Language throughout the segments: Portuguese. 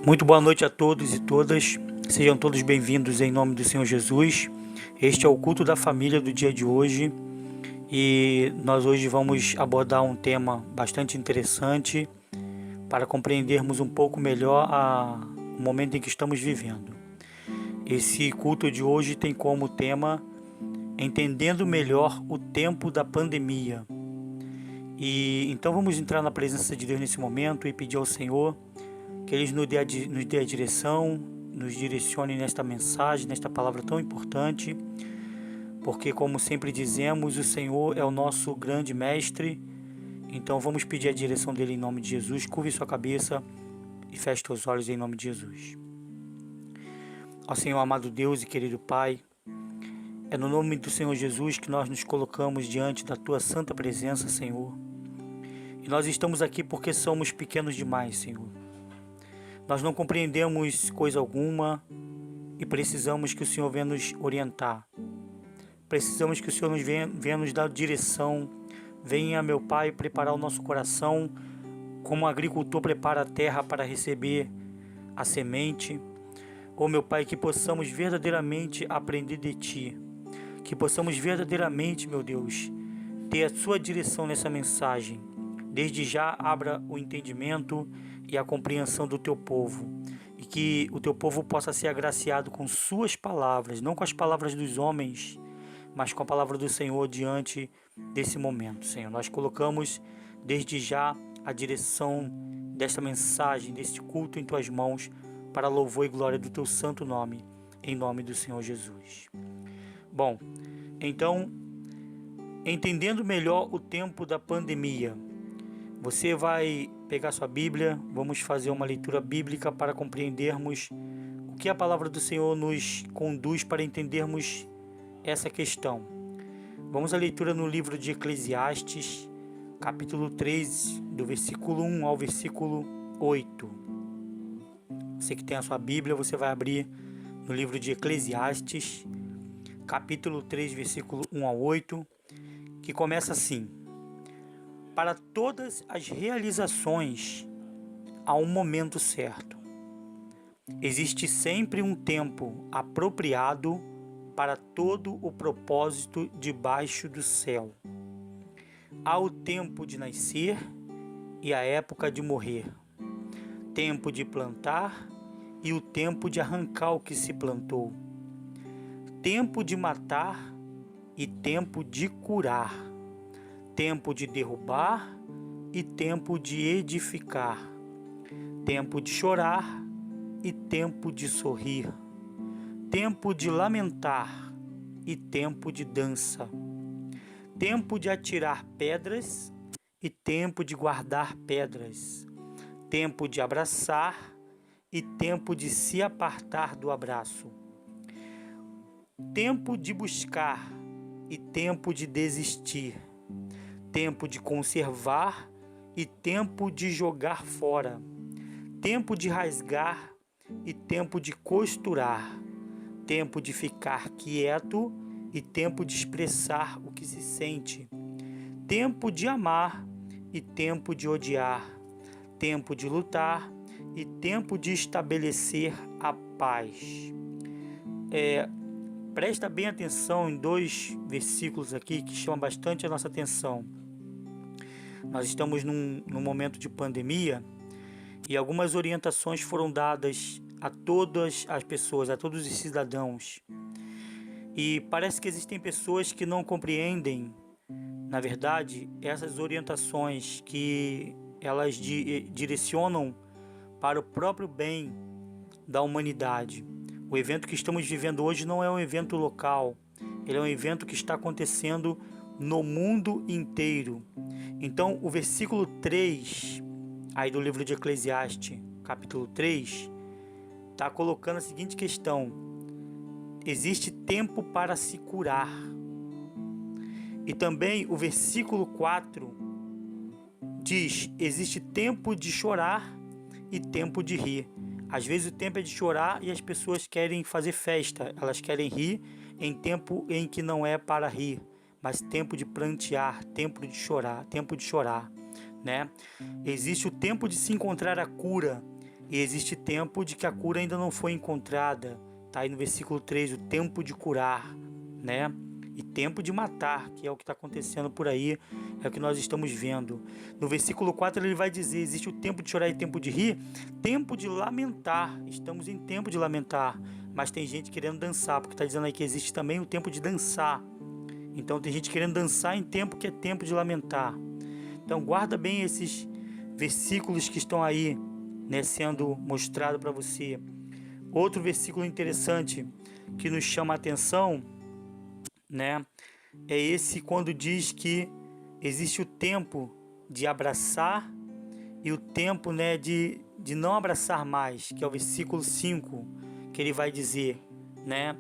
Muito boa noite a todos e todas, sejam todos bem-vindos em nome do Senhor Jesus. Este é o culto da família do dia de hoje e nós hoje vamos abordar um tema bastante interessante para compreendermos um pouco melhor o momento em que estamos vivendo. Esse culto de hoje tem como tema Entendendo Melhor o Tempo da Pandemia. E então vamos entrar na presença de Deus nesse momento e pedir ao Senhor que Ele nos dê a direção, nos direcione nesta mensagem, nesta palavra tão importante, porque, como sempre dizemos, o Senhor é o nosso grande mestre. Então vamos pedir a direção dele em nome de Jesus. Curve sua cabeça e feche seus olhos em nome de Jesus. Ó Senhor, amado Deus e querido Pai, é no nome do Senhor Jesus que nós nos colocamos diante da Tua santa presença, Senhor. E nós estamos aqui porque somos pequenos demais, Senhor. Nós não compreendemos coisa alguma e precisamos que o Senhor venha nos orientar. Precisamos que o Senhor venha nos dar direção. Venha, meu Pai, preparar o nosso coração como um agricultor prepara a terra para receber a semente. Oh, meu Pai, que possamos verdadeiramente aprender de Ti. Que possamos verdadeiramente, meu Deus, ter a Sua direção nessa mensagem. Desde já, abra o entendimento e a compreensão do Teu povo. E que o Teu povo possa ser agraciado com Suas palavras, não com as palavras dos homens, mas com a palavra do Senhor diante desse momento, Senhor. Nós colocamos desde já a direção desta mensagem, deste culto em Tuas mãos, para louvor e glória do Teu santo nome, em nome do Senhor Jesus. Bom, então, entendendo melhor o tempo da pandemia, você vai pegar sua Bíblia, vamos fazer uma leitura bíblica para compreendermos o que a palavra do Senhor nos conduz para entendermos essa questão. Vamos à leitura no livro de Eclesiastes, capítulo 3, do versículo 1 ao versículo 8. Você que tem a sua Bíblia, você vai abrir no livro de Eclesiastes, capítulo 3, versículo 1 ao 8, que começa assim: Para todas as realizações há um momento certo. Existe sempre um tempo apropriado para todo o propósito debaixo do céu. Há o tempo de nascer e a época de morrer, tempo de plantar e o tempo de arrancar o que se plantou, tempo de matar e tempo de curar, tempo de derrubar e tempo de edificar, tempo de chorar e tempo de sorrir, tempo de lamentar e tempo de dança, tempo de atirar pedras e tempo de guardar pedras, tempo de abraçar e tempo de se apartar do abraço, tempo de buscar e tempo de desistir, tempo de conservar e tempo de jogar fora, tempo de rasgar e tempo de costurar, tempo de ficar quieto e tempo de expressar o que se sente, tempo de amar e tempo de odiar, tempo de lutar e tempo de estabelecer a paz. Presta bem atenção em dois versículos aqui que chamam bastante a nossa atenção. Nós estamos num momento de pandemia e algumas orientações foram dadas a todas as pessoas, a todos os cidadãos. E parece que existem pessoas que não compreendem, na verdade, essas orientações que elas direcionam para o próprio bem da humanidade. O evento que estamos vivendo hoje não é um evento local, ele é um evento que está acontecendo no mundo inteiro. Então, o versículo 3, aí do livro de Eclesiastes, capítulo 3, está colocando a seguinte questão: existe tempo para se curar. E também o versículo 4 diz: existe tempo de chorar e tempo de rir. Às vezes o tempo é de chorar e as pessoas querem fazer festa, elas querem rir em tempo em que não é para rir, mas tempo de prantear, tempo de chorar, né? Existe o tempo de se encontrar a cura E existe tempo de que a cura ainda não foi encontrada. Está aí no versículo 3, o tempo de curar, né? E tempo de matar, que é o que está acontecendo por aí, é o que nós estamos vendo. No versículo 4 ele vai dizer, existe o tempo de chorar e tempo de rir, tempo de lamentar. Estamos em tempo de lamentar, mas tem gente querendo dançar, porque está dizendo aí que existe também o tempo de dançar. Então tem gente querendo dançar em tempo que é tempo de lamentar. Então guarda bem esses versículos que estão aí, né, sendo mostrado para você. Outro versículo interessante que nos chama a atenção, né, é esse quando diz que existe o tempo de abraçar e o tempo, né, de não abraçar mais, que é o versículo 5, que ele vai dizer, né,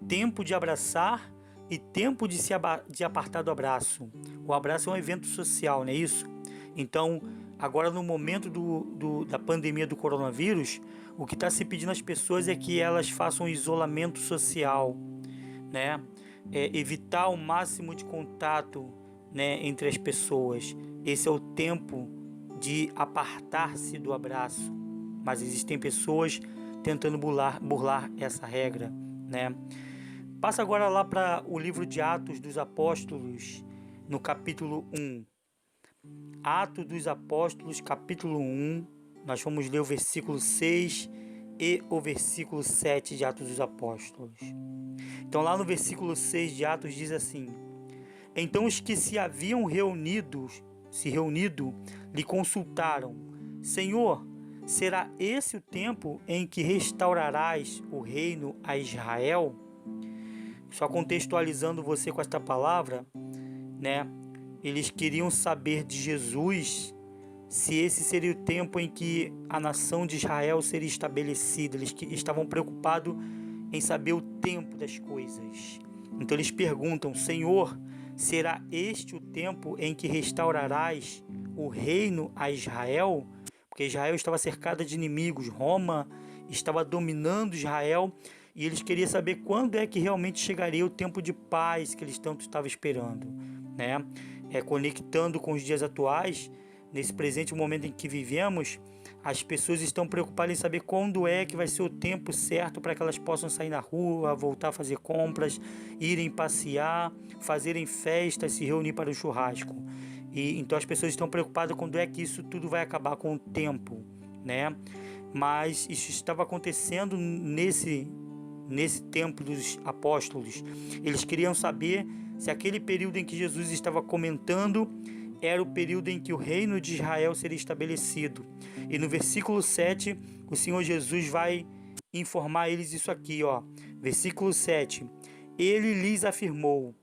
tempo de abraçar e tempo de apartar do abraço. O abraço é um evento social, não é isso? Então, agora no momento da pandemia do coronavírus, o que está se pedindo às pessoas é que elas façam um isolamento social, né? Evitar o máximo de contato, né, entre as pessoas. Esse é o tempo de apartar-se do abraço. Mas existem pessoas tentando burlar essa regra, né? Passa agora lá para o livro de Atos dos Apóstolos, no capítulo 1. Atos dos Apóstolos, capítulo 1. Nós vamos ler o versículo 6 e o versículo 7 de Atos dos Apóstolos. Então lá no versículo 6 de Atos diz assim: então os que se haviam reunido, lhe consultaram: Senhor, será esse o tempo em que restaurarás o reino a Israel? Só contextualizando você com esta palavra, né? Eles queriam saber de Jesus se esse seria o tempo em que a nação de Israel seria estabelecida. Eles estavam preocupados em saber o tempo das coisas. Então eles perguntam: Senhor, será este o tempo em que restaurarás o reino a Israel? Porque Israel estava cercada de inimigos, Roma estava dominando Israel, e eles queriam saber quando é que realmente chegaria o tempo de paz que eles tanto estavam esperando, né? Conectando com os dias atuais, nesse presente momento em que vivemos, as pessoas estão preocupadas em saber quando é que vai ser o tempo certo para que elas possam sair na rua, voltar a fazer compras, irem passear, fazerem festas, se reunir para o churrasco. E então as pessoas estão preocupadas quando é que isso tudo vai acabar com o tempo, né? Mas isso estava acontecendo nesse tempo dos apóstolos. Eles queriam saber se aquele período em que Jesus estava comentando era o período em que o reino de Israel seria estabelecido. E no versículo 7, o Senhor Jesus vai informar eles isso aqui, ó. Versículo 7. Ele lhes afirmou: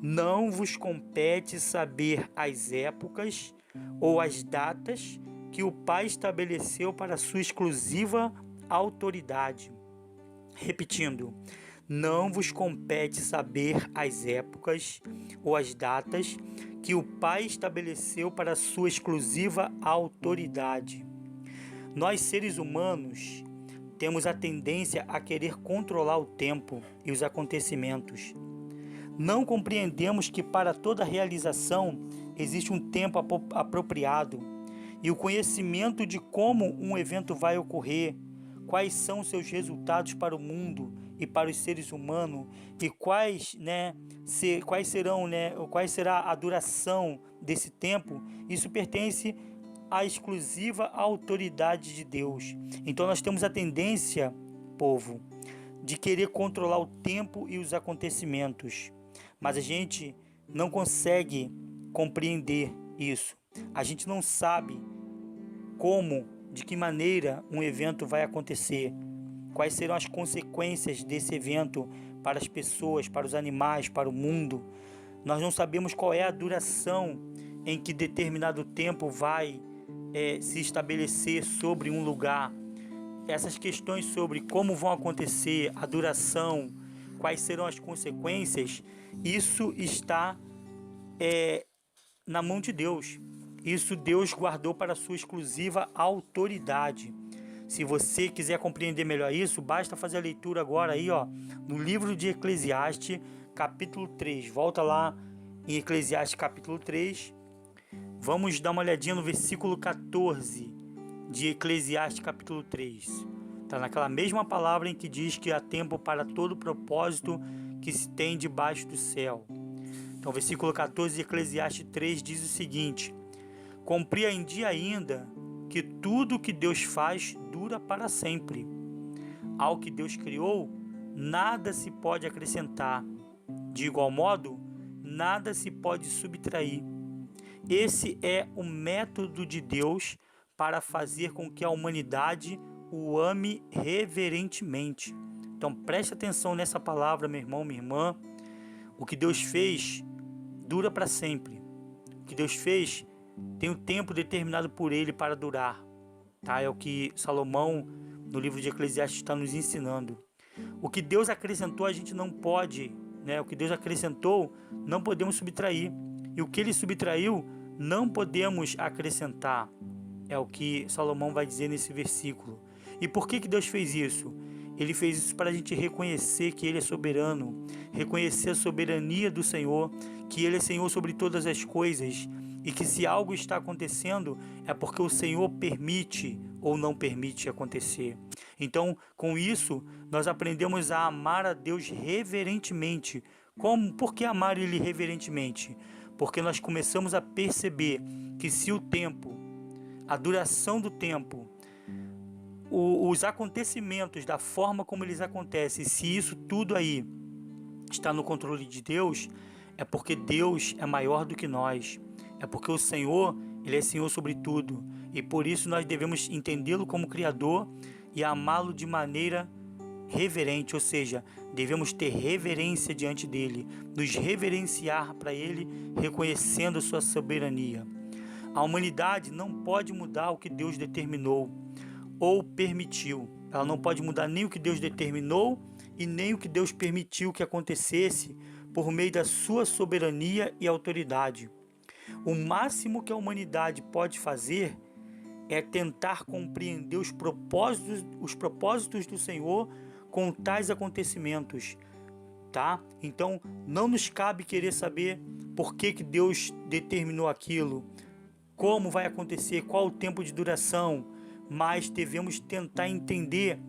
não vos compete saber as épocas ou as datas que o Pai estabeleceu para sua exclusiva autoridade. Repetindo, não vos compete saber as épocas ou as datas que o Pai estabeleceu para sua exclusiva autoridade. Nós, seres humanos, temos a tendência a querer controlar o tempo e os acontecimentos. Não compreendemos que para toda realização existe um tempo apropriado e o conhecimento de como um evento vai ocorrer, quais são seus resultados para o mundo e para os seres humanos e quais será a duração desse tempo. Isso pertence à exclusiva autoridade de Deus. Então nós temos a tendência, povo, de querer controlar o tempo e os acontecimentos, mas a gente não consegue compreender isso. A gente não sabe como, de que maneira um evento vai acontecer, quais serão as consequências desse evento para as pessoas, para os animais, para o mundo. Nós não sabemos qual é a duração em que determinado tempo vai se estabelecer sobre um lugar. Essas questões sobre como vão acontecer, a duração, quais serão as consequências, isso está na mão de Deus. Isso Deus guardou para a sua exclusiva autoridade. Se você quiser compreender melhor isso, basta fazer a leitura agora aí, ó, no livro de Eclesiastes, capítulo 3. Volta lá em Eclesiastes, capítulo 3. Vamos dar uma olhadinha no versículo 14. de Eclesiastes capítulo 3. Está naquela mesma palavra em que diz que há tempo para todo propósito que se tem debaixo do céu. Então, versículo 14 de Eclesiastes 3 diz o seguinte: compreendi ainda que tudo que Deus faz dura para sempre. Ao que Deus criou, nada se pode acrescentar. De igual modo, nada se pode subtrair. Esse é o método de Deus para fazer com que a humanidade o ame reverentemente. Então preste atenção nessa palavra, meu irmão, minha irmã. O que Deus fez dura para sempre. O que Deus fez tem um tempo determinado por Ele para durar. Tá? É o que Salomão, no livro de Eclesiastes, está nos ensinando. O que Deus acrescentou, a gente não pode, né? O que Deus acrescentou, não podemos subtrair. E o que Ele subtraiu, não podemos acrescentar. É o que Salomão vai dizer nesse versículo. E por que Deus fez isso? Ele fez isso para a gente reconhecer que Ele é soberano, reconhecer a soberania do Senhor, que Ele é Senhor sobre todas as coisas, e que se algo está acontecendo é porque o Senhor permite ou não permite acontecer. Então, com isso, nós aprendemos a amar a Deus reverentemente. Como? Por que amar Ele reverentemente? Porque nós começamos a perceber que se o tempo, a duração do tempo, os acontecimentos, da forma como eles acontecem, se isso tudo aí está no controle de Deus, é porque Deus é maior do que nós. É porque o Senhor, Ele é Senhor sobre tudo. E por isso nós devemos entendê-lo como Criador e amá-lo de maneira reverente, ou seja, devemos ter reverência diante dele, nos reverenciar para ele, reconhecendo a sua soberania. A humanidade não pode mudar o que Deus determinou ou permitiu. Ela não pode mudar nem o que Deus determinou e nem o que Deus permitiu que acontecesse por meio da sua soberania e autoridade. O máximo que a humanidade pode fazer é tentar compreender os propósitos do Senhor com tais acontecimentos, tá? Então, não nos cabe querer saber por que Deus determinou aquilo, como vai acontecer, qual o tempo de duração, mas devemos tentar entender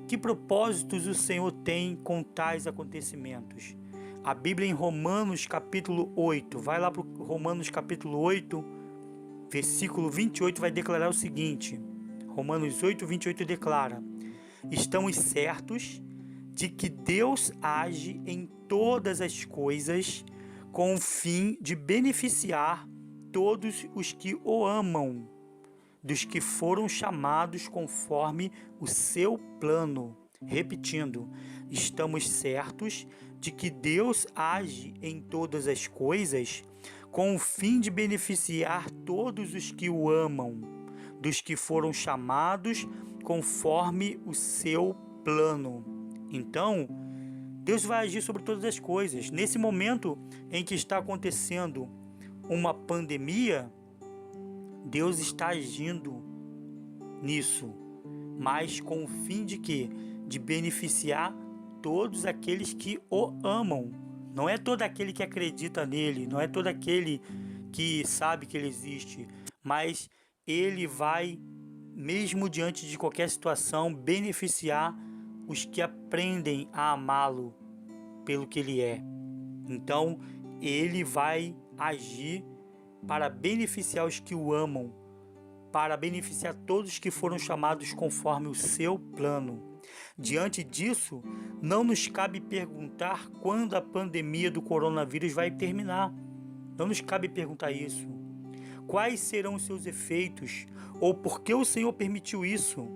que propósitos o Senhor tem com tais acontecimentos. A Bíblia em Romanos capítulo 8, vai lá para Romanos capítulo 8, versículo 28, vai declarar o seguinte. Romanos 8, 28 declara: estamos certos de que Deus age em todas as coisas com o fim de beneficiar todos os que o amam, dos que foram chamados conforme o seu plano. Repetindo, estamos certos de que Deus age em todas as coisas com o fim de beneficiar todos os que o amam, dos que foram chamados conforme o seu plano. Então, Deus vai agir sobre todas as coisas. Nesse momento em que está acontecendo uma pandemia, Deus está agindo nisso, mas com o fim de quê? De beneficiar todos aqueles que o amam. Não é todo aquele que acredita nele, não é todo aquele que sabe que ele existe, mas ele vai, mesmo diante de qualquer situação, beneficiar os que aprendem a amá-lo pelo que ele é. Então, ele vai agir para beneficiar os que o amam, para beneficiar todos que foram chamados conforme o seu plano. Diante disso, não nos cabe perguntar quando a pandemia do coronavírus vai terminar. Não nos cabe perguntar isso. Quais serão os seus efeitos? Ou por que o Senhor permitiu isso?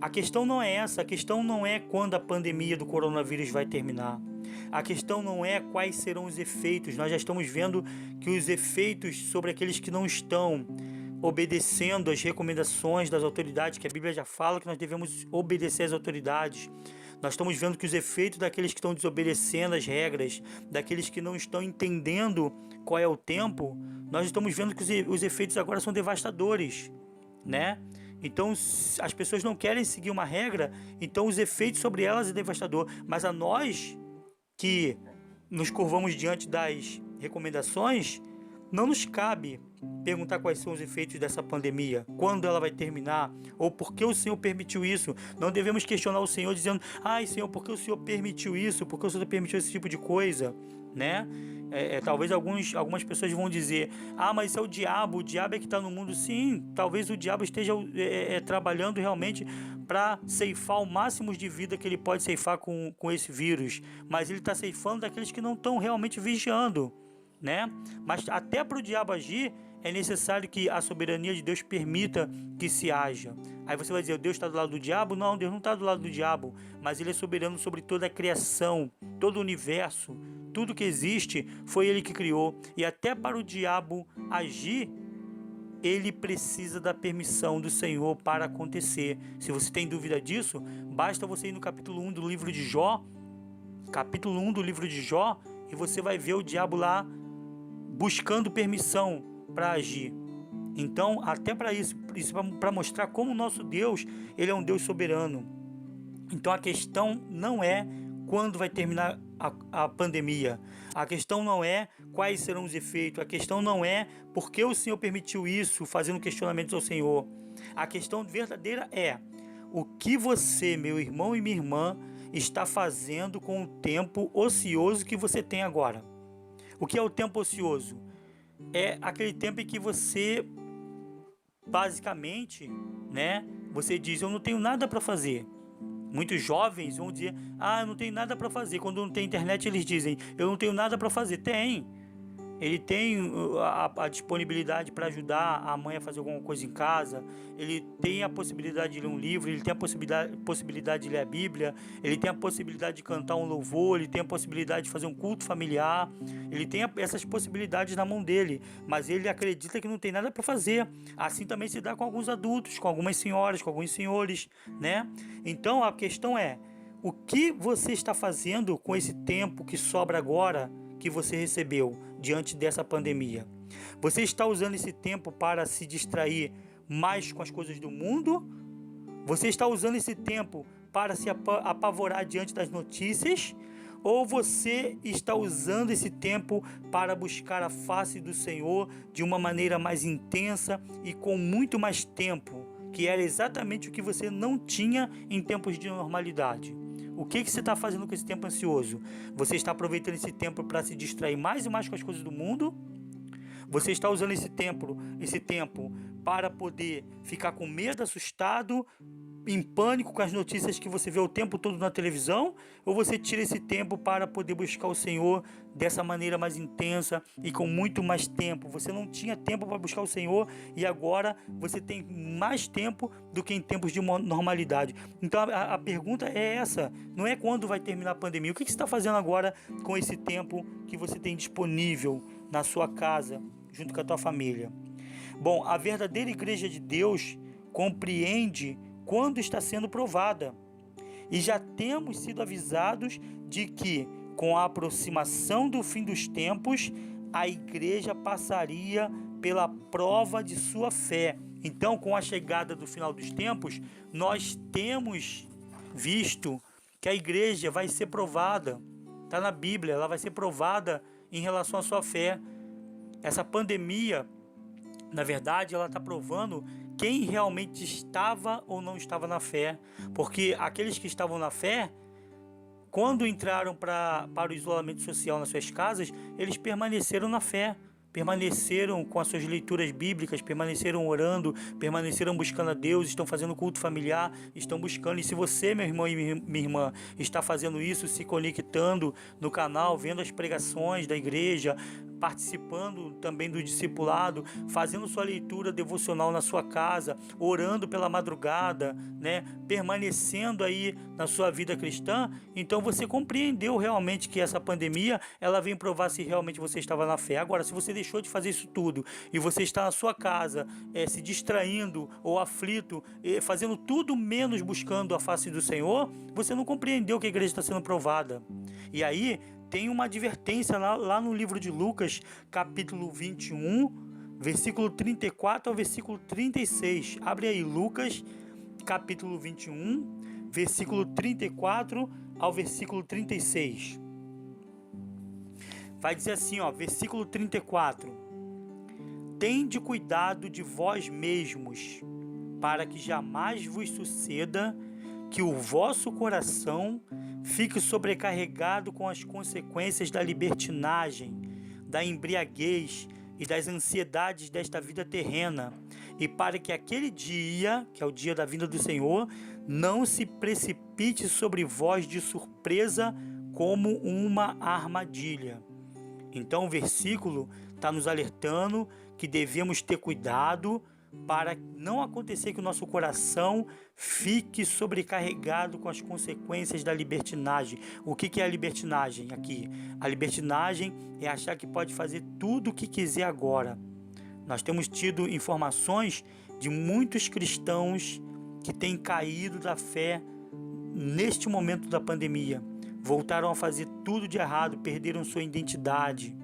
A questão não é essa. A questão não é quando a pandemia do coronavírus vai terminar. A questão não é quais serão os efeitos. Nós já estamos vendo que os efeitos sobre aqueles que não estão obedecendo às recomendações das autoridades, que a Bíblia já fala que nós devemos obedecer às autoridades. Nós estamos vendo que os efeitos daqueles que estão desobedecendo as regras, daqueles que não estão entendendo qual é o tempo, nós estamos vendo que os efeitos agora são devastadores, né? Então, as pessoas não querem seguir uma regra, então os efeitos sobre elas é devastador. Mas a nós que nos curvamos diante das recomendações, não nos cabe perguntar quais são os efeitos dessa pandemia, quando ela vai terminar, ou por que o Senhor permitiu isso. Não devemos questionar o Senhor dizendo: ai, Senhor, por que o Senhor permitiu isso? Por que o Senhor permitiu esse tipo de coisa? Né? Talvez algumas pessoas vão dizer: ah, mas isso é o diabo é que está no mundo. Sim, talvez o diabo esteja trabalhando realmente para ceifar o máximo de vida que ele pode ceifar com esse vírus, mas ele está ceifando daqueles que não estão realmente vigiando, né? Mas até para o diabo agir, é necessário que a soberania de Deus permita que se haja. Aí você vai dizer: Deus está do lado do diabo? Não, Deus não está do lado do diabo, mas Ele é soberano sobre toda a criação, todo o universo, tudo que existe foi Ele que criou. E até para o diabo agir, ele precisa da permissão do Senhor para acontecer. Se você tem dúvida disso, basta você ir no capítulo 1 do livro de Jó, e você vai ver o diabo lá buscando permissão para agir. Então, até para isso para mostrar como o nosso Deus, Ele é um Deus soberano. Então a questão não é quando vai terminar a pandemia, a questão não é quais serão os efeitos, a questão não é por que o Senhor permitiu isso, fazendo questionamentos ao Senhor. A questão verdadeira é: o que você, meu irmão e minha irmã, está fazendo com o tempo ocioso que você tem agora? O que é o tempo ocioso? É aquele tempo em que você, basicamente, né, você diz: eu não tenho nada para fazer. Muitos jovens vão dizer: ah, eu não tenho nada para fazer. Quando não tem internet, eles dizem: eu não tenho nada para fazer. Ele tem a disponibilidade para ajudar a mãe a fazer alguma coisa em casa, ele tem a possibilidade de ler um livro, ele tem a possibilidade de ler a Bíblia, ele tem a possibilidade de cantar um louvor, ele tem a possibilidade de fazer um culto familiar, ele tem essas possibilidades na mão dele, mas ele acredita que não tem nada para fazer. Assim também se dá com alguns adultos, com algumas senhoras, com alguns senhores, né? Então a questão é: o que você está fazendo com esse tempo que sobra agora, que você recebeu diante dessa pandemia? Você está usando esse tempo para se distrair mais com as coisas do mundo? Você está usando esse tempo para se apavorar diante das notícias? Ou você está usando esse tempo para buscar a face do Senhor de uma maneira mais intensa e com muito mais tempo, que era exatamente o que você não tinha em tempos de normalidade? O que você está fazendo com esse tempo ansioso? Você está aproveitando esse tempo para se distrair mais e mais com as coisas do mundo? Você está usando esse tempo para poder ficar com medo, assustado, em pânico com as notícias que você vê o tempo todo na televisão? Ou você tira esse tempo para poder buscar o Senhor dessa maneira mais intensa e com muito mais tempo? Você não tinha tempo para buscar o Senhor e agora você tem mais tempo do que em tempos de normalidade. Então a pergunta é essa: não é quando vai terminar a pandemia. O que você está fazendo agora com esse tempo que você tem disponível na sua casa, junto com a tua família? Bom, a verdadeira igreja de Deus compreende quando está sendo provada. E já temos sido avisados de que, com a aproximação do fim dos tempos, a igreja passaria pela prova de sua fé. Então, com a chegada do final dos tempos, nós temos visto que a igreja vai ser provada. Está na Bíblia, ela vai ser provada em relação à sua fé. Essa pandemia, na verdade, ela está provando quem realmente estava ou não estava na fé. Porque aqueles que estavam na fé, quando entraram para o isolamento social nas suas casas, eles permaneceram na fé, permaneceram com as suas leituras bíblicas, permaneceram orando, permaneceram buscando a Deus, estão fazendo culto familiar, estão buscando. E se você, meu irmão e minha irmã, está fazendo isso, se conectando no canal, vendo as pregações da igreja, participando também do discipulado, fazendo sua leitura devocional na sua casa, orando pela madrugada, né? Permanecendo aí na sua vida cristã, então você compreendeu realmente que essa pandemia, ela vem provar se realmente você estava na fé. Agora, se você deixou de fazer isso tudo e você está na sua casa, se distraindo ou aflito, fazendo tudo menos buscando a face do Senhor, você não compreendeu que a igreja está sendo provada. E aí tem uma advertência lá no livro de Lucas, capítulo 21, versículo 34 ao versículo 36. Abre aí, Lucas, capítulo 21, versículo 34 ao versículo 36. Vai dizer assim, versículo 34. tende cuidado de vós mesmos, para que jamais vos suceda que o vosso coração fique sobrecarregado com as consequências da libertinagem, da embriaguez e das ansiedades desta vida terrena, e para que aquele dia, que é o dia da vinda do Senhor, não se precipite sobre vós de surpresa como uma armadilha. Então o versículo está nos alertando que devemos ter cuidado para não acontecer que o nosso coração fique sobrecarregado com as consequências da libertinagem. O que é a libertinagem aqui? A libertinagem é achar que pode fazer tudo o que quiser agora. Nós temos tido informações de muitos cristãos que têm caído da fé neste momento da pandemia. Voltaram a fazer tudo de errado, perderam sua identidade,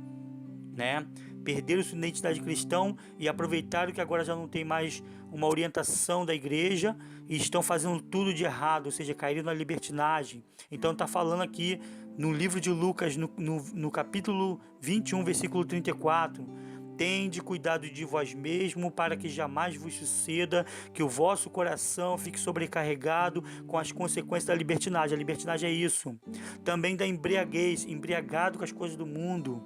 né? Perderam sua identidade cristã e aproveitaram que agora já não tem mais uma orientação da igreja e estão fazendo tudo de errado, ou seja, caíram na libertinagem. Então está falando aqui no livro de Lucas, no capítulo 21, versículo 34, tende cuidado de vós mesmo, para que jamais vos suceda que o vosso coração fique sobrecarregado com as consequências da libertinagem. A libertinagem é isso. Também da embriaguez, embriagado com as coisas do mundo,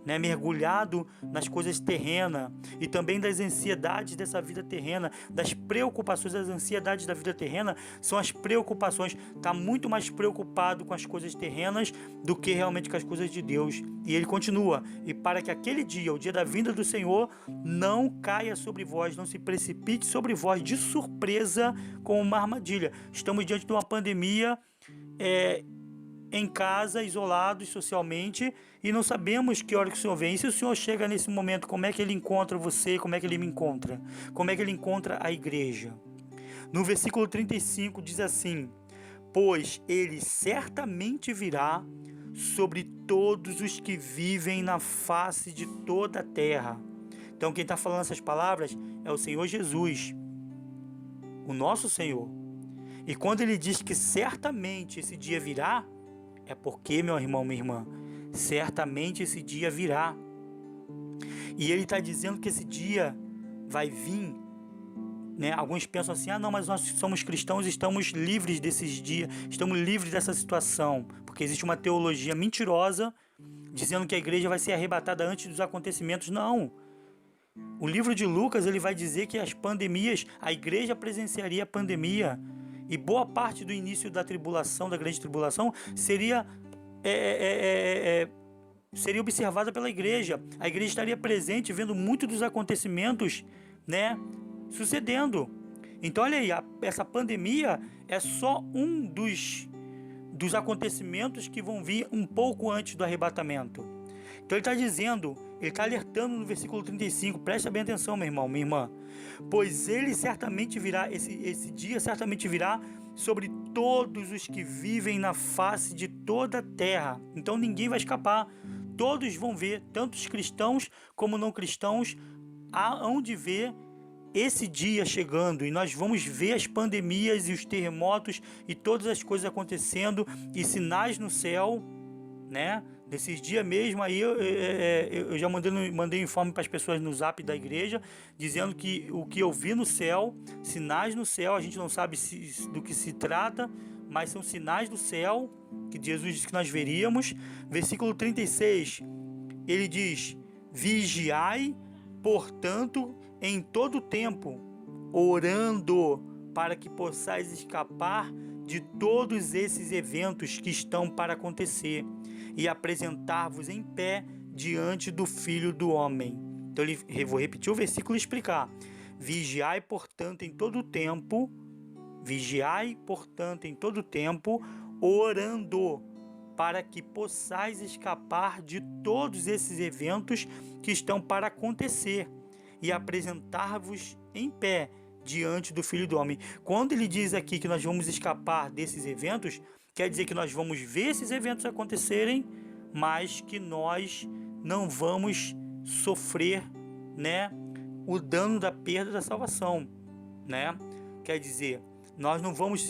né? Mergulhado nas coisas terrenas, e também das ansiedades dessa vida terrena, das preocupações. Das ansiedades da vida terrena são as preocupações. Está muito mais preocupado com as coisas terrenas do que realmente com as coisas de Deus. E ele continua: e para que aquele dia, o dia da vinda do Senhor, não caia sobre vós, não se precipite sobre vós de surpresa como uma armadilha. Estamos diante de uma pandemia, em casa, isolados socialmente, e não sabemos que hora que o Senhor vem. E se o Senhor chega nesse momento, como é que Ele encontra você? Como é que Ele me encontra? Como é que Ele encontra a igreja? No versículo 35 diz assim: pois Ele certamente virá sobre todos os que vivem na face de toda a terra. Então quem está falando essas palavras é o Senhor Jesus, o nosso Senhor. E quando Ele diz que certamente esse dia virá, é porque, meu irmão, minha irmã, certamente esse dia virá. E ele está dizendo que esse dia vai vir, né? Alguns pensam assim: não, mas nós somos cristãos, estamos livres desses dias, estamos livres dessa situação, porque existe uma teologia mentirosa dizendo que a igreja vai ser arrebatada antes dos acontecimentos. Não. O livro de Lucas, ele vai dizer que as pandemias, a igreja presenciaria a pandemia, e boa parte do início da tribulação, da grande tribulação, seria observada pela igreja. A igreja estaria presente, vendo muito dos acontecimentos, né, sucedendo. Então olha aí, essa pandemia é só um dos acontecimentos que vão vir um pouco antes do arrebatamento. Então ele está dizendo, ele está alertando no versículo 35, presta bem atenção, meu irmão, minha irmã, pois ele certamente virá, esse dia certamente virá sobre todos os que vivem na face de toda a terra. Então ninguém vai escapar, todos vão ver, tanto os cristãos como não cristãos, hão de ver esse dia chegando, e nós vamos ver as pandemias e os terremotos e todas as coisas acontecendo, e sinais no céu, né? Nesses dias mesmo aí eu já mandei um informe para as pessoas no zap da igreja, dizendo que o que eu vi no céu, sinais no céu, a gente não sabe do que se trata, mas são sinais do céu que Jesus disse que nós veríamos. Versículo 36, ele diz: vigiai, portanto, em todo tempo, orando, para que possais escapar de todos esses eventos que estão para acontecer e apresentar-vos em pé diante do Filho do Homem. Então vou repetir o versículo e explicar: vigiai, portanto, em todo tempo, orando, para que possais escapar de todos esses eventos que estão para acontecer e apresentar-vos em pé diante do Filho do Homem. Quando ele diz aqui que nós vamos escapar desses eventos, quer dizer que nós vamos ver esses eventos acontecerem, mas que nós não vamos sofrer, né, o dano da perda da salvação, né? Quer dizer, Nós não vamos,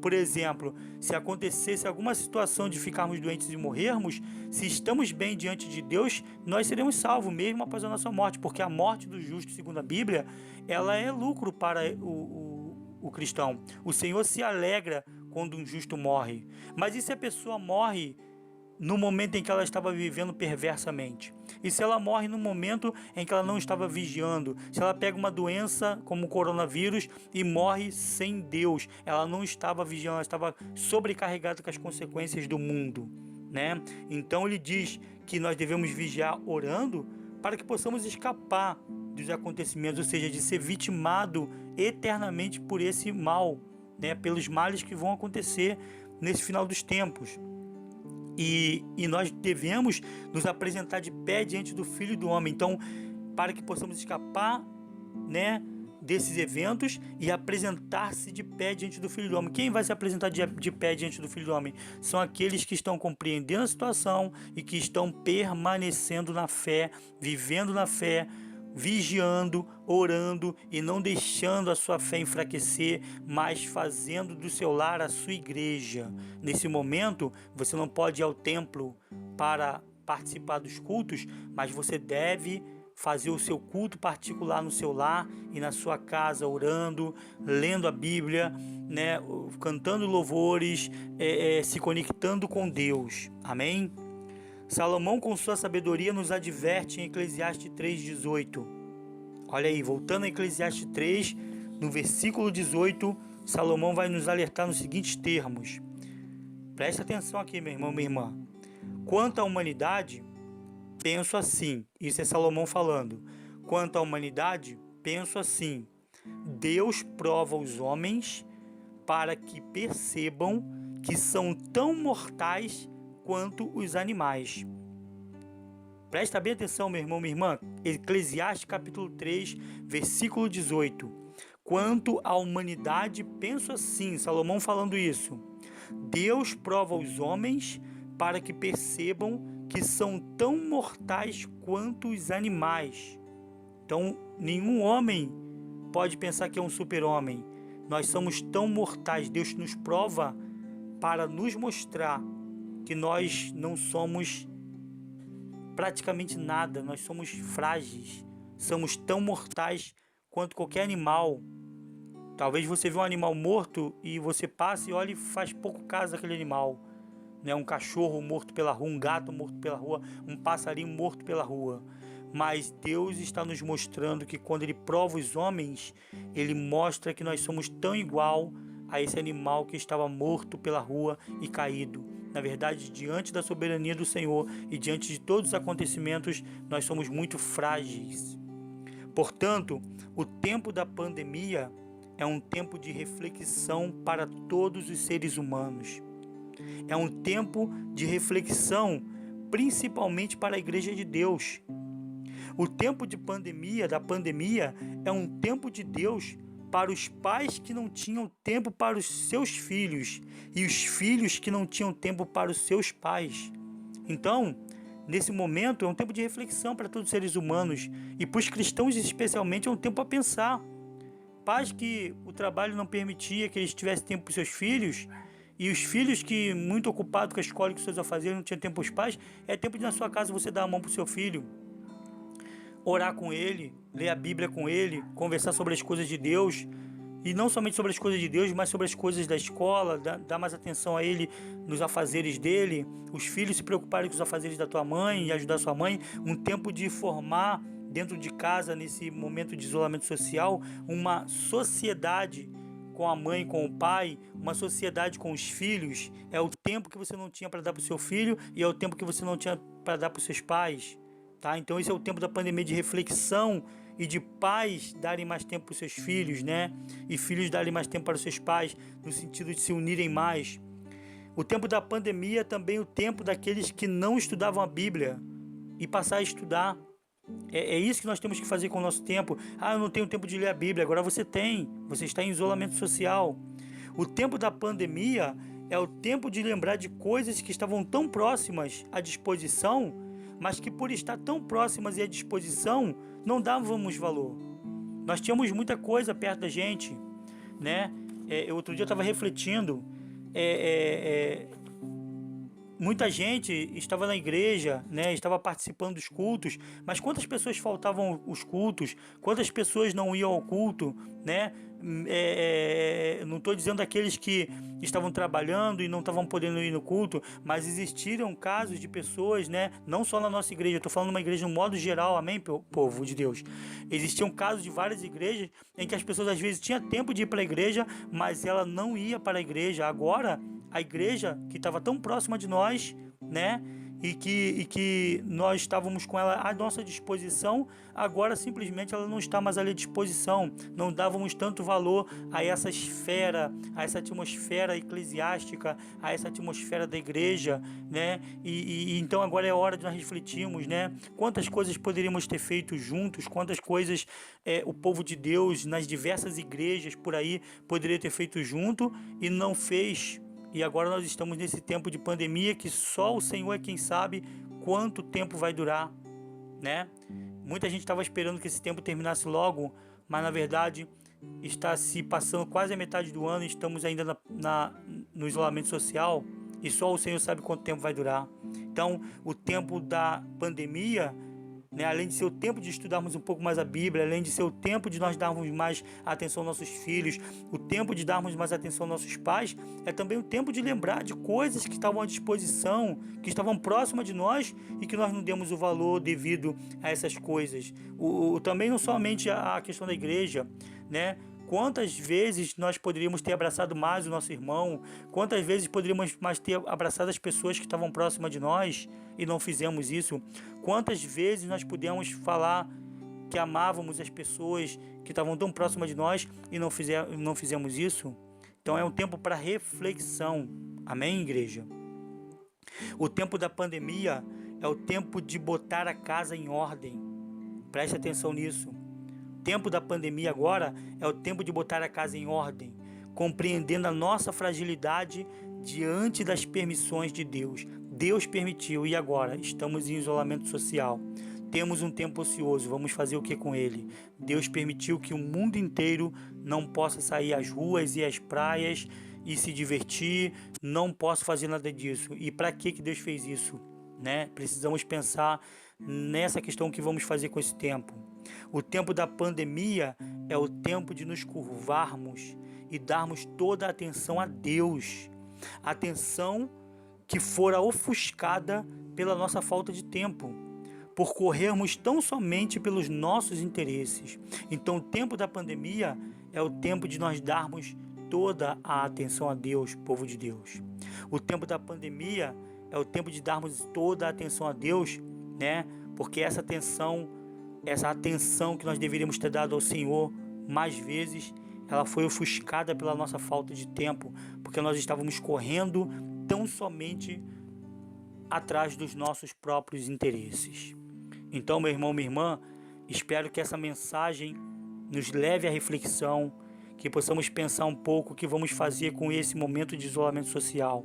por exemplo, se acontecesse alguma situação de ficarmos doentes e morrermos, se estamos bem diante de Deus, nós seremos salvos mesmo após a nossa morte, porque a morte do justo, segundo a Bíblia, ela é lucro para o cristão. O Senhor se alegra quando um justo morre. Mas e se a pessoa morre no momento em que ela estava vivendo perversamente? E se ela morre no momento em que ela não estava vigiando? Se ela pega uma doença como o coronavírus e morre sem Deus, ela não estava vigiando, ela estava sobrecarregada com as consequências do mundo, né? Então ele diz que nós devemos vigiar orando para que possamos escapar dos acontecimentos, ou seja, de ser vitimado eternamente por esse mal, né? Pelos males que vão acontecer nesse final dos tempos. E nós devemos nos apresentar de pé diante do Filho do Homem. Então, para que possamos escapar, né, desses eventos e apresentar-se de pé diante do Filho do Homem. Quem vai se apresentar de pé diante do Filho do Homem? São aqueles que estão compreendendo a situação e que estão permanecendo na fé, vivendo na fé, vigiando, orando e não deixando a sua fé enfraquecer, mas fazendo do seu lar a sua igreja. Nesse momento, você não pode ir ao templo para participar dos cultos, mas você deve fazer o seu culto particular no seu lar e na sua casa, orando, lendo a Bíblia, né, cantando louvores, se conectando com Deus. Amém? Salomão, com sua sabedoria, nos adverte em Eclesiastes 3,18. Olha aí, voltando a Eclesiastes 3, no versículo 18, Salomão vai nos alertar nos seguintes termos. Presta atenção aqui, meu irmão, minha irmã. Quanto à humanidade, penso assim. Isso é Salomão falando. Quanto à humanidade, penso assim. Deus prova os homens para que percebam que são tão mortais quanto os animais. Presta bem atenção, meu irmão, minha irmã. Eclesiastes capítulo 3, versículo 18. Quanto à humanidade, penso assim, Salomão falando isso. Deus prova os homens para que percebam que são tão mortais quanto os animais. Então, nenhum homem pode pensar que é um super-homem. Nós somos tão mortais. Deus nos prova para nos mostrar que nós não somos praticamente nada, nós somos frágeis, somos tão mortais quanto qualquer animal. Talvez você vê um animal morto e você passa e olha e faz pouco caso daquele animal, né? Um cachorro morto pela rua, um gato morto pela rua, um passarinho morto pela rua. Mas Deus está nos mostrando que quando Ele prova os homens, Ele mostra que nós somos tão igual a esse animal que estava morto pela rua e caído. Na verdade, diante da soberania do Senhor e diante de todos os acontecimentos, nós somos muito frágeis. Portanto, o tempo da pandemia é um tempo de reflexão para todos os seres humanos. É um tempo de reflexão, principalmente para a Igreja de Deus. O tempo da pandemia, é um tempo de Deus para os pais que não tinham tempo para os seus filhos e os filhos que não tinham tempo para os seus pais. Então, nesse momento, é um tempo de reflexão para todos os seres humanos e para os cristãos especialmente é um tempo a pensar. Pais que o trabalho não permitia que eles tivessem tempo para os seus filhos e os filhos que, muito ocupados com a escola e com os seus afazeres, não tinham tempo para os pais, é tempo de na sua casa você dar a mão para o seu filho, orar com ele, ler a Bíblia com ele, conversar sobre as coisas de Deus, e não somente sobre as coisas de Deus, mas sobre as coisas da escola, dar mais atenção a ele nos afazeres dele, os filhos se preocuparem com os afazeres da tua mãe e ajudar sua mãe, um tempo de formar dentro de casa, nesse momento de isolamento social, uma sociedade com a mãe, com o pai, uma sociedade com os filhos. É o tempo que você não tinha para dar para o seu filho e é o tempo que você não tinha para dar para os seus pais. Tá? Então esse é o tempo da pandemia de reflexão e de pais darem mais tempo para os seus filhos, né? E filhos darem mais tempo para os seus pais, no sentido de se unirem mais. O tempo da pandemia é também o tempo daqueles que não estudavam a Bíblia e passar a estudar. É isso que nós temos que fazer com o nosso tempo. Eu não tenho tempo de ler a Bíblia. Agora você tem. Você está em isolamento social. O tempo da pandemia é o tempo de lembrar de coisas que estavam tão próximas à disposição, mas que por estar tão próximas e à disposição, não dávamos valor. Nós tínhamos muita coisa perto da gente, né? Outro dia eu estava refletindo, muita gente estava na igreja, né, estava participando dos cultos, mas quantas pessoas faltavam os cultos? Quantas pessoas não iam ao culto, né? Não estou dizendo aqueles que estavam trabalhando e não estavam podendo ir no culto, mas existiram casos de pessoas, né? Não só na nossa igreja, estou falando de uma igreja no modo geral, amém, povo de Deus. Existiam casos de várias igrejas em que as pessoas às vezes tinham tempo de ir para a igreja, mas ela não ia para a igreja. Agora, a igreja que estava tão próxima de nós, né? E que nós estávamos com ela à nossa disposição, agora simplesmente ela não está mais ali à disposição. Não dávamos tanto valor a essa esfera, a essa atmosfera eclesiástica, a essa atmosfera da igreja, né? Então agora é hora de nós refletirmos, né? Quantas coisas poderíamos ter feito juntos, quantas coisas o povo de Deus nas diversas igrejas por aí poderia ter feito junto e não fez. E agora nós estamos nesse tempo de pandemia que só o Senhor é quem sabe quanto tempo vai durar, né? Muita gente estava esperando que esse tempo terminasse logo, mas na verdade está se passando quase a metade do ano e estamos ainda no isolamento social e só o Senhor sabe quanto tempo vai durar. Então, o tempo da pandemia, né, além de ser o tempo de estudarmos um pouco mais a Bíblia, além de ser o tempo de nós darmos mais atenção aos nossos filhos, o tempo de darmos mais atenção aos nossos pais, é também o tempo de lembrar de coisas que estavam à disposição, que estavam próximas de nós e que nós não demos o valor devido a essas coisas. Também não somente a questão da igreja, né? Quantas vezes nós poderíamos ter abraçado mais o nosso irmão? Quantas vezes poderíamos mais ter abraçado as pessoas que estavam próximas de nós e não fizemos isso? Quantas vezes nós pudemos falar que amávamos as pessoas que estavam tão próximas de nós e não fizemos isso? Então é um tempo para reflexão. Amém, igreja? O tempo da pandemia é o tempo de botar a casa em ordem. Preste atenção nisso. O tempo da pandemia agora é o tempo de botar a casa em ordem, compreendendo a nossa fragilidade diante das permissões de Deus. Deus permitiu e agora estamos em isolamento social. Temos um tempo ocioso, vamos fazer o que com ele? Deus permitiu que o mundo inteiro não possa sair às ruas e às praias e se divertir, não posso fazer nada disso. E para que Deus fez isso? Né? Precisamos pensar nessa questão que vamos fazer com esse tempo. O tempo da pandemia é o tempo de nos curvarmos e darmos toda a atenção a Deus. Atenção que fora ofuscada pela nossa falta de tempo, por corrermos tão somente pelos nossos interesses. Então o tempo da pandemia é o tempo de nós darmos toda a atenção a Deus, povo de Deus. O tempo da pandemia é o tempo de darmos toda a atenção a Deus, né? Porque essa atenção que nós deveríamos ter dado ao Senhor mais vezes, ela foi ofuscada pela nossa falta de tempo, porque nós estávamos correndo tão somente atrás dos nossos próprios interesses. Então, meu irmão, minha irmã, espero que essa mensagem nos leve à reflexão, que possamos pensar um pouco o que vamos fazer com esse momento de isolamento social.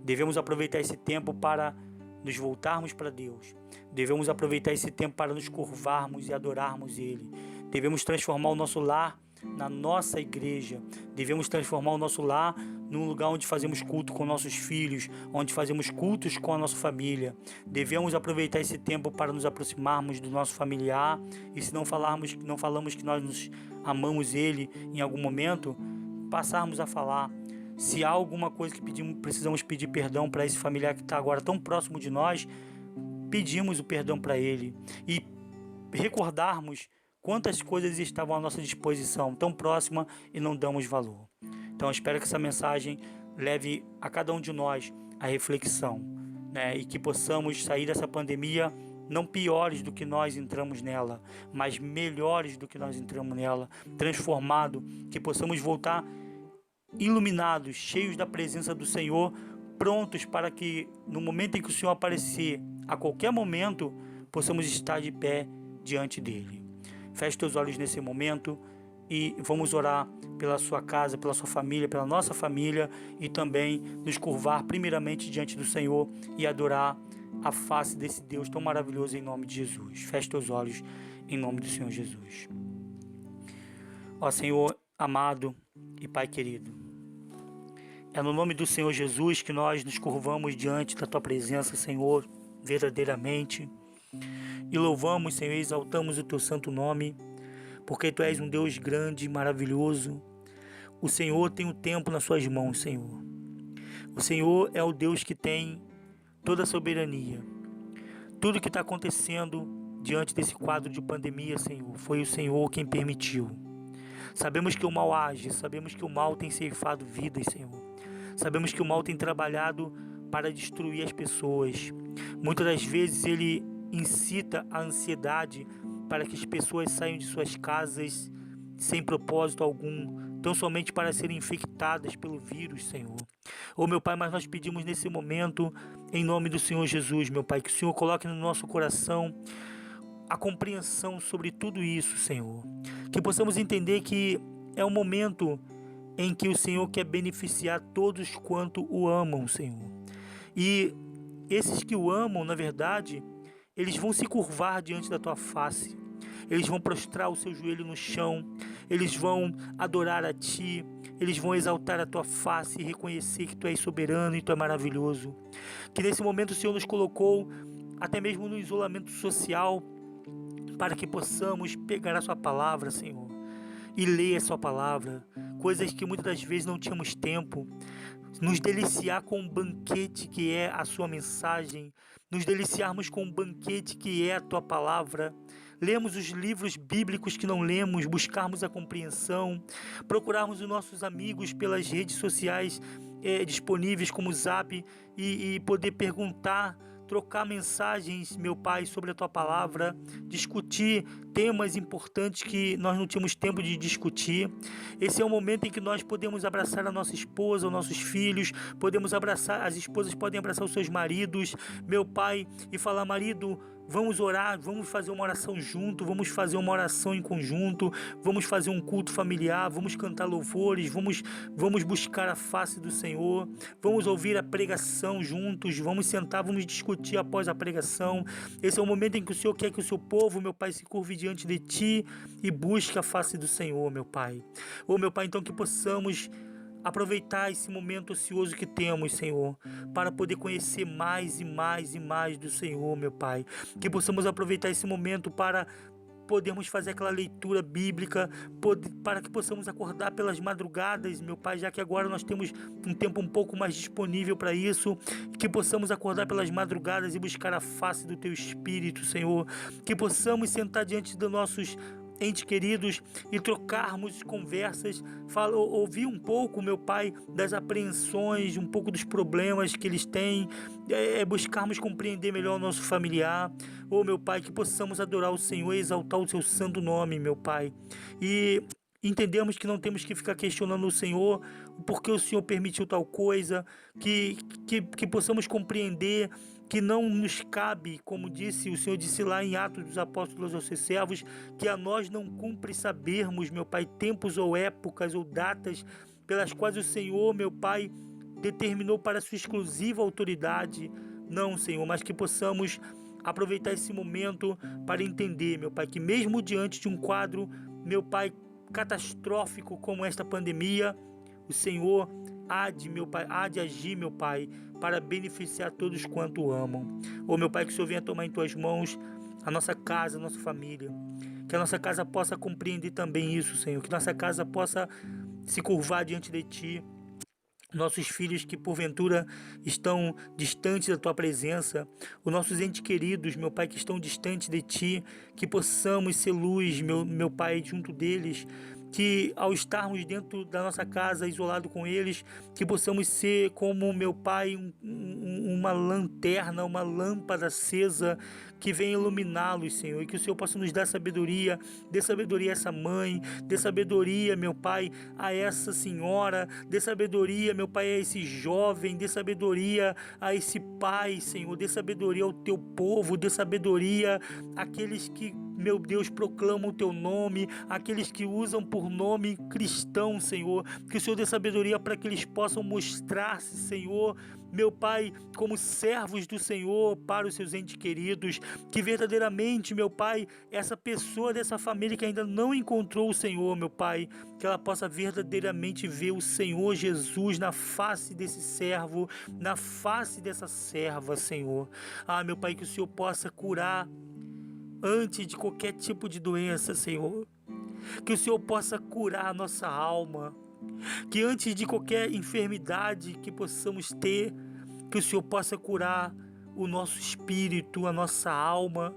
Devemos aproveitar esse tempo para nos voltarmos para Deus. Devemos aproveitar esse tempo para nos curvarmos e adorarmos Ele. Devemos transformar o nosso lar na nossa igreja. Devemos transformar o nosso lar num lugar onde fazemos culto com nossos filhos, onde fazemos cultos com a nossa família. Devemos aproveitar esse tempo para nos aproximarmos do nosso familiar e se não falamos que nós nos amamos Ele em algum momento, passarmos a falar. Se há alguma coisa que precisamos pedir perdão para esse familiar que está agora tão próximo de nós, pedimos o perdão para ele e recordarmos quantas coisas estavam à nossa disposição, tão próxima e não damos valor. Então eu espero que essa mensagem leve a cada um de nós a reflexão, né? E que possamos sair dessa pandemia não piores do que nós entramos nela, mas melhores do que nós entramos nela, transformado, que possamos voltar iluminados, cheios da presença do Senhor, prontos para que no momento em que o Senhor aparecer, a qualquer momento, possamos estar de pé diante dele. Feche teus olhos nesse momento e vamos orar pela sua casa, pela sua família, pela nossa família e também nos curvar primeiramente diante do Senhor e adorar a face desse Deus tão maravilhoso em nome de Jesus. Feche teus olhos em nome do Senhor Jesus. Ó Senhor amado e Pai querido, É no nome do Senhor Jesus que nós nos curvamos diante da Tua presença, Senhor, verdadeiramente. E louvamos, Senhor, e exaltamos o Teu santo nome, porque Tu és um Deus grande e maravilhoso. O Senhor tem o tempo nas Suas mãos, Senhor. O Senhor é o Deus que tem toda a soberania. Tudo que está acontecendo diante desse quadro de pandemia, Senhor, foi o Senhor quem permitiu. Sabemos que o mal age, sabemos que o mal tem ceifado vidas, Senhor. Sabemos que o mal tem trabalhado para destruir as pessoas. Muitas das vezes ele incita a ansiedade para que as pessoas saiam de suas casas sem propósito algum, tão somente para serem infectadas pelo vírus, Senhor. Meu Pai, mas nós pedimos nesse momento, em nome do Senhor Jesus, meu Pai, que o Senhor coloque no nosso coração a compreensão sobre tudo isso, Senhor. Que possamos entender que é um momento em que o Senhor quer beneficiar todos quanto o amam, Senhor. E esses que o amam, na verdade, eles vão se curvar diante da Tua face. Eles vão prostrar o seu joelho no chão. Eles vão adorar a Ti. Eles vão exaltar a Tua face e reconhecer que Tu és soberano e Tu és maravilhoso. Que nesse momento o Senhor nos colocou até mesmo no isolamento social, para que possamos pegar a Sua palavra, Senhor, e ler a Sua palavra, coisas que muitas das vezes não tínhamos tempo, nos deliciar com o banquete que é a Sua mensagem, nos deliciarmos com o banquete que é a Tua palavra, lermos os livros bíblicos que não lemos, buscarmos a compreensão, procurarmos os nossos amigos pelas redes sociais disponíveis como o Zap e poder perguntar, trocar mensagens, meu Pai, sobre a Tua palavra, discutir temas importantes que nós não tínhamos tempo de discutir. Esse é o momento em que nós podemos abraçar a nossa esposa, os nossos filhos, podemos abraçar, as esposas podem abraçar os seus maridos, meu Pai, e falar: marido, vamos orar, vamos fazer uma oração junto, vamos fazer uma oração em conjunto, vamos fazer um culto familiar, vamos cantar louvores, vamos buscar a face do Senhor, vamos ouvir a pregação juntos, vamos sentar, vamos discutir após a pregação. Esse é o momento em que o Senhor quer que o seu povo, meu Pai, se curve diante de Ti e busque a face do Senhor, meu Pai. Meu Pai, então que possamos aproveitar esse momento ocioso que temos, Senhor, para poder conhecer mais e mais e mais do Senhor, meu Pai. Que possamos aproveitar esse momento para podermos fazer aquela leitura bíblica, para que possamos acordar pelas madrugadas, meu Pai, já que agora nós temos um tempo um pouco mais disponível para isso, que possamos acordar pelas madrugadas e buscar a face do Teu Espírito, Senhor, que possamos sentar diante dos nossos entes queridos e trocarmos conversas, ouvir um pouco, meu Pai, das apreensões, um pouco dos problemas que eles têm, buscarmos compreender melhor o nosso familiar, meu Pai, que possamos adorar o Senhor e exaltar o Seu santo nome, meu Pai, e entendemos que não temos que ficar questionando o Senhor, porque o Senhor permitiu tal coisa, que possamos compreender que não nos cabe, como disse o Senhor, disse lá em Atos dos Apóstolos aos seus servos, que a nós não cumpre sabermos, meu Pai, tempos ou épocas ou datas pelas quais o Senhor, meu Pai, determinou para sua exclusiva autoridade. Não, Senhor, mas que possamos aproveitar esse momento para entender, meu Pai, que mesmo diante de um quadro, meu Pai, catastrófico como esta pandemia, o Senhor há de agir, meu Pai, para beneficiar todos quanto amam. Meu Pai, que o Senhor venha tomar em Tuas mãos a nossa casa, a nossa família, que a nossa casa possa compreender também isso, Senhor, que nossa casa possa se curvar diante de Ti, nossos filhos que porventura estão distantes da Tua presença, os nossos entes queridos, meu Pai, que estão distantes de Ti, que possamos ser luz, meu Pai, junto deles, que ao estarmos dentro da nossa casa, isolado com eles, que possamos ser como, meu Pai, uma lanterna, uma lâmpada acesa que venha iluminá-los, Senhor, e que o Senhor possa nos dar sabedoria, dê sabedoria a essa mãe, dê sabedoria, meu Pai, a essa senhora, dê sabedoria, meu Pai, a esse jovem, dê sabedoria a esse pai, Senhor, dê sabedoria ao Teu povo, dê sabedoria àqueles que, meu Deus, proclamam o teu nome, aqueles que usam por nome cristão, Senhor, que o Senhor dê sabedoria para que eles possam mostrar-se, Senhor, meu Pai, como servos do Senhor para os seus entes queridos, que verdadeiramente, meu Pai, essa pessoa dessa família que ainda não encontrou o Senhor, meu Pai, que ela possa verdadeiramente ver o Senhor Jesus na face desse servo, na face dessa serva, Senhor. Meu Pai, que o Senhor possa curar antes de qualquer tipo de doença, Senhor. Que o Senhor possa curar a nossa alma, que antes de qualquer enfermidade que possamos ter, que o Senhor possa curar o nosso espírito, a nossa alma,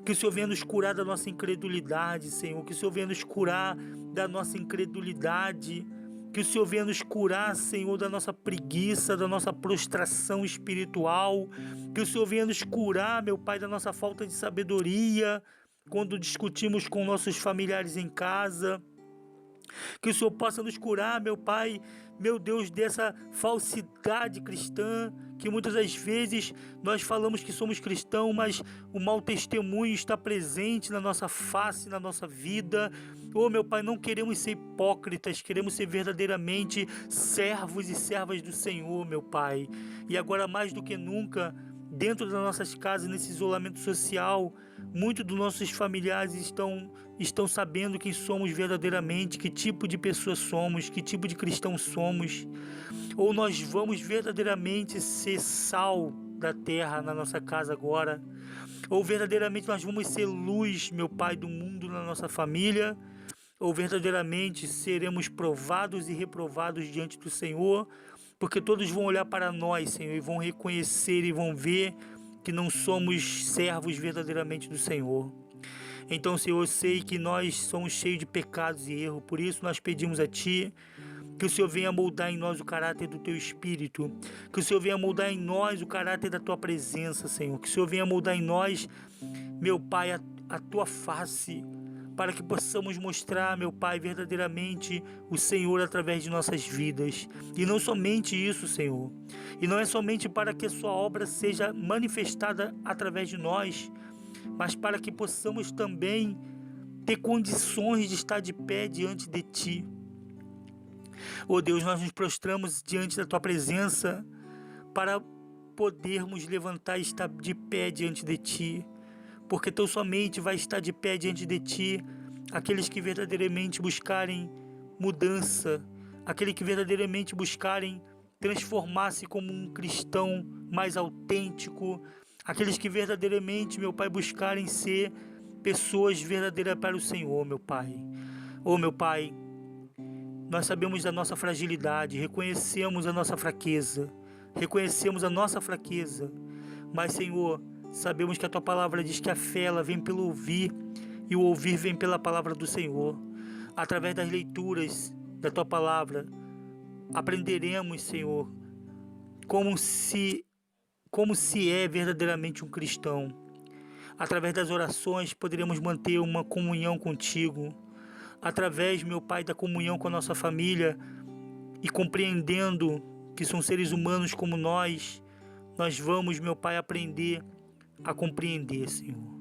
que o Senhor venha nos curar da nossa incredulidade, Senhor, que o Senhor venha nos curar da nossa incredulidade, que o Senhor venha nos curar, Senhor, da nossa preguiça, da nossa prostração espiritual, que o Senhor venha nos curar, meu Pai, da nossa falta de sabedoria, quando discutimos com nossos familiares em casa. Que o Senhor possa nos curar, meu Pai, meu Deus, dessa falsidade cristã, que muitas das vezes nós falamos que somos cristãos, mas o mau testemunho está presente na nossa face, na nossa vida. Meu Pai, não queremos ser hipócritas, queremos ser verdadeiramente servos e servas do Senhor, meu Pai. E agora mais do que nunca, dentro das nossas casas, nesse isolamento social, muitos dos nossos familiares estão sabendo quem somos verdadeiramente, que tipo de pessoa somos, que tipo de cristão somos. Ou nós vamos verdadeiramente ser sal da terra na nossa casa agora, ou verdadeiramente nós vamos ser luz, meu Pai, do mundo na nossa família, ou verdadeiramente seremos provados e reprovados diante do Senhor, porque todos vão olhar para nós, Senhor, e vão reconhecer e vão ver que não somos servos verdadeiramente do Senhor. Então, Senhor, eu sei que nós somos cheios de pecados e erros, por isso nós pedimos a Ti que o Senhor venha moldar em nós o caráter do Teu Espírito, que o Senhor venha moldar em nós o caráter da Tua presença, Senhor, que o Senhor venha moldar em nós, meu Pai, a Tua face, para que possamos mostrar, meu Pai, verdadeiramente o Senhor através de nossas vidas. E não somente isso, Senhor, e não é somente para que a Sua obra seja manifestada através de nós, mas para que possamos também ter condições de estar de pé diante de Ti. Deus, nós nos prostramos diante da Tua presença para podermos levantar e estar de pé diante de Ti, porque tão somente vai estar de pé diante de Ti aqueles que verdadeiramente buscarem mudança, aqueles que verdadeiramente buscarem transformar-se como um cristão mais autêntico, aqueles que verdadeiramente, meu Pai, buscarem ser pessoas verdadeiras para o Senhor, meu Pai. Meu Pai, nós sabemos da nossa fragilidade, reconhecemos a nossa fraqueza, mas, Senhor, sabemos que a Tua palavra diz que a fé ela vem pelo ouvir e o ouvir vem pela palavra do Senhor. Através das leituras da Tua palavra, aprenderemos, Senhor, como se é verdadeiramente um cristão. Através das orações poderemos manter uma comunhão contigo. Através, meu Pai, da comunhão com a nossa família e compreendendo que são seres humanos como nós vamos, meu Pai, aprender a compreender, Senhor.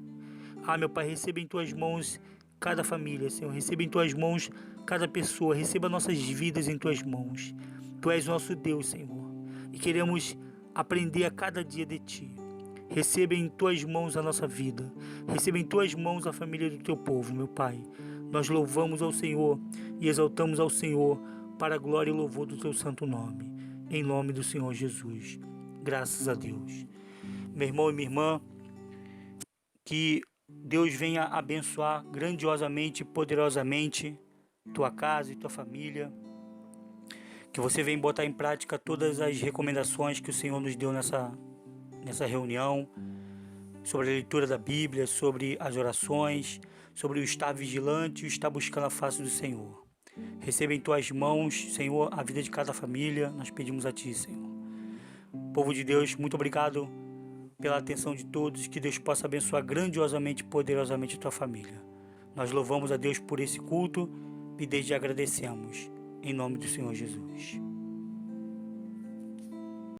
Meu Pai, receba em Tuas mãos cada família, Senhor. Receba em Tuas mãos cada pessoa. Receba nossas vidas em Tuas mãos. Tu és nosso Deus, Senhor. E queremos aprender a cada dia de Ti. Receba em Tuas mãos a nossa vida. Receba em Tuas mãos a família do Teu povo, meu Pai. Nós louvamos ao Senhor e exaltamos ao Senhor para a glória e louvor do Teu santo nome. Em nome do Senhor Jesus. Graças a Deus. Meu irmão e minha irmã, que Deus venha abençoar grandiosamente e poderosamente tua casa e tua família. Que você venha botar em prática todas as recomendações que o Senhor nos deu nessa reunião, sobre a leitura da Bíblia, sobre as orações, sobre o estar vigilante e o estar buscando a face do Senhor. Receba em Tuas mãos, Senhor, a vida de cada família. Nós pedimos a Ti, Senhor. Povo de Deus, muito obrigado pela atenção de todos. Que Deus possa abençoar grandiosamente e poderosamente a Tua família. Nós louvamos a Deus por esse culto e desde já agradecemos. Em nome do Senhor Jesus.